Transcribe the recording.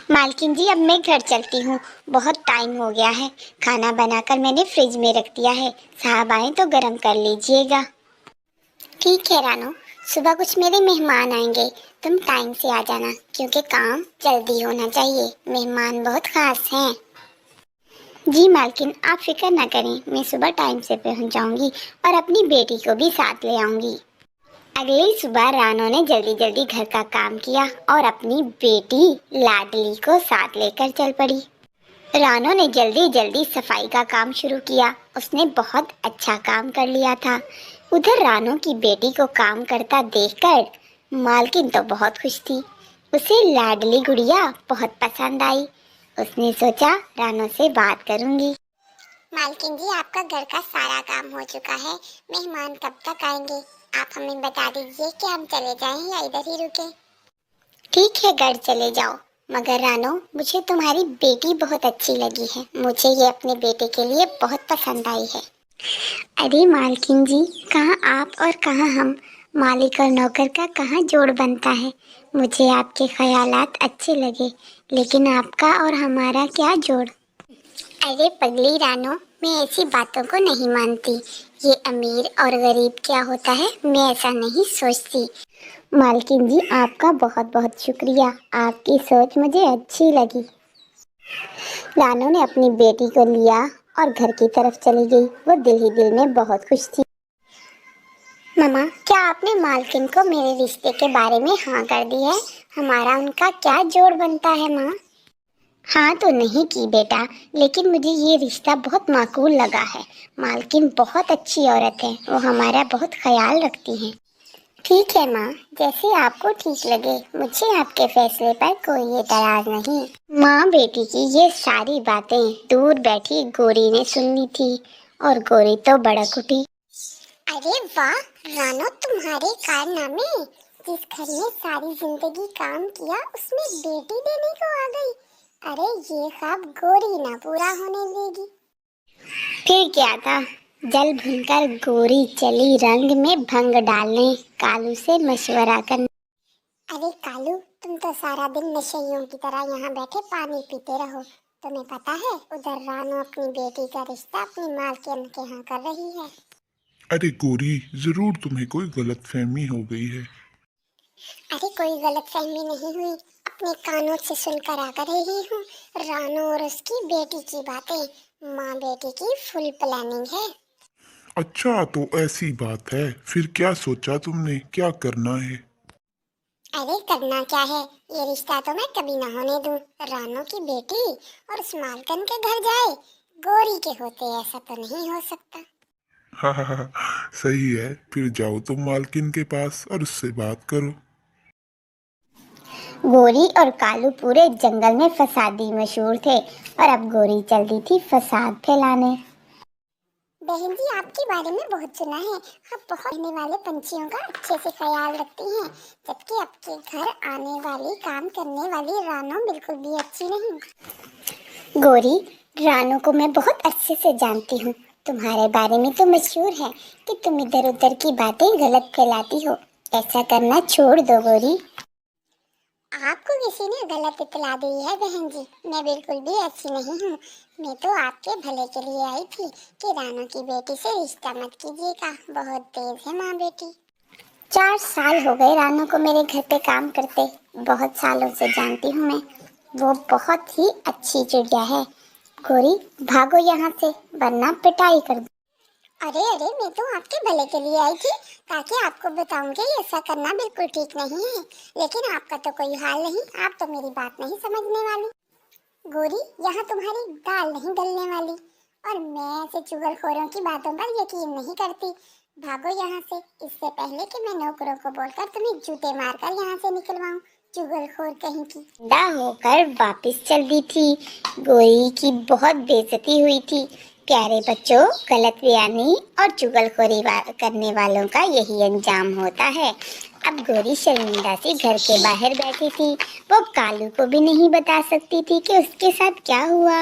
मालकिन जी, अब मैं घर चलती हूँ। बहुत टाइम हो गया है। खाना बनाकर मैंने फ्रिज में रख दिया है। साहब आए तो गरम कर लीजिएगा। ठीक है रानो, सुबह कुछ मेरे मेहमान आएंगे। तुम टाइम से आ जाना, क्योंकि काम जल्दी होना चाहिए। मेहमान बहुत खास हैं। जी मालकिन, आप फिक्र ना करें, मैं सुबह टाइम से पहुँच जाऊँगी और अपनी बेटी को भी साथ ले आऊँगी। अगली सुबह रानो ने जल्दी जल्दी घर का काम किया और अपनी बेटी लाडली को साथ लेकर चल पड़ी। रानो ने जल्दी जल्दी सफाई का काम शुरू किया। उसने बहुत अच्छा काम कर लिया था। उधर रानो की बेटी को काम करता देखकर मालकिन तो बहुत खुश थी। उसे लाडली गुड़िया बहुत पसंद आई। उसने सोचा रानो से बात करूंगी। मालकिन जी, आपका घर का सारा काम हो चुका है। मेहमान कब तक आएंगे? आप हमें बता दीजिए कि हम चले जाएं या इधर ही रुके। ठीक है, घर चले जाओ। मगर रानो, मुझे तुम्हारी बेटी बहुत अच्छी लगी है। मुझे ये अपने बेटे के लिए बहुत पसंद आई है। अरे मालकिन जी, कहाँ आप और कहाँ हम। मालिक और नौकर का कहाँ जोड़ बनता है। मुझे आपके ख्यालात अच्छे लगे, लेकिन आपका और हमारा क्या जोड़। अरे पगली रानो, मैं ऐसी बातों को नहीं मानती। ये अमीर और गरीब क्या होता है, मैं ऐसा नहीं सोचती। मालकिन जी, आपका बहुत बहुत शुक्रिया। आपकी सोच मुझे अच्छी लगी। रानो ने अपनी बेटी को लिया और घर की तरफ चली गई। वो दिल ही दिल में बहुत खुश थी। मामा, क्या आपने मालकिन को मेरे रिश्ते के बारे में हाँ कर दी है? हमारा उनका क्या जोड़ बनता है माँ? हाँ तो नहीं की बेटा, लेकिन मुझे ये रिश्ता बहुत माकूल लगा है। मालकिन बहुत अच्छी औरत है। वो हमारा बहुत ख्याल रखती हैं। ठीक है माँ, जैसे आपको ठीक लगे। मुझे आपके फैसले पर कोई एतराज नहीं। माँ बेटी की ये सारी बातें दूर बैठी गोरी ने सुन ली थी और गोरी तो भड़क उठी। अरे वाह रानो, तुम्हारे कारनामे! जिस घर में सारी जिंदगी काम किया, उसमें बेटी देने को आ गई। अरे ये ख्वाब गोरी ना पूरा होने देगी। फिर क्या था, जल भुनकर गोरी चली रंग में भंग डालने कालू से मशवरा करने। अरे कालू, तुम तो सारा दिन नशेइयों की तरह यहाँ बैठे पानी पीते रहो। तुम्हें पता है उधर रानो अपनी बेटी का रिश्ता अपनी मालकिन के यहाँ कर रही है। अरे गोरी, जरूर तुम्हें कोई गलतफहमी हो गई है। अरे कोई गलतफहमी नहीं हुई, अपने कानों से सुनकर आकर ही हूँ। रानो और उसकी बेटी की बातें माँ बेटी की फुल प्लानिंग है। अच्छा, तो ऐसी बात है। फिर क्या सोचा तुमने, क्या करना है? अरे करना क्या है, ये रिश्ता तो मैं कभी ना होने दूं। रानो की बेटी और उस मालकन के घर जाए, गोरी के होते ऐसा तो नहीं हो सकता। हाँ हाँ हाँ, सही है। फिर जाओ तुम मालकिन के पास और उससे बात करो। गोरी और कालू पूरे जंगल में फसादी मशहूर थे और अब गोरी चलती थी फसाद फैलाने। बहन जी, आपके बारे में बहुत सुना है। आप बहुत रहने वाले पंछियों का अच्छे से ख्याल रखती हैं, जबकि आपके घर आने वाली काम करने वाली रानो बिल्कुल भी अच्छी नहीं। गोरी, रानो को मैं बहुत अच्छे से जानती हूँ। तुम्हारे बारे में तो मशहूर है कि तुम इधर उधर की बातें गलत फैलाती हो। ऐसा करना छोड़ दो गोरी। आपको किसी ने गलत इत्तला दी है बहन जी। मैं बिल्कुल भी ऐसी नहीं हूँ। मैं तो आपके भले के लिए आई थी कि रानो की बेटी से रिश्ता मत कीजिएगा। बहुत तेज है माँ बेटी। 4 साल हो गए रानो को मेरे घर पे काम करते। बहुत सालों से जानती हूँ मैं। वो बहुत ही अच्छी चिड़िया है। गोरी, भागो यहाँ से, वरना पिटाई कर। अरे अरे, मैं तो आपके भले के लिए आई थी, ताकि आपको बताऊंगी ऐसा करना बिल्कुल ठीक नहीं है। लेकिन आपका तो कोई हाल नहीं, आप तो मेरी बात नहीं समझने वाली। गोरी, यहाँ तुम्हारी दाल नहीं गलने वाली। और मैं ऐसे चुगलखोरों की बातों पर यकीन नहीं करती। भागो यहाँ से, इससे पहले कि मैं नौकरों को बोलकर तुम्हें जूते मारकर यहाँ से निकलवाऊं। चुगलखोर कहीं की। विदा होकर वापस चल दी थी। गोरी की बहुत बेइज्जती हुई थी। प्यारे बच्चों, गलत बयानी और चुगलखोरी करने वालों का यही अंजाम होता है। अब गोरी शर्मिंदा सी घर के बाहर बैठी थी। वो कालू को भी नहीं बता सकती थी कि उसके साथ क्या हुआ।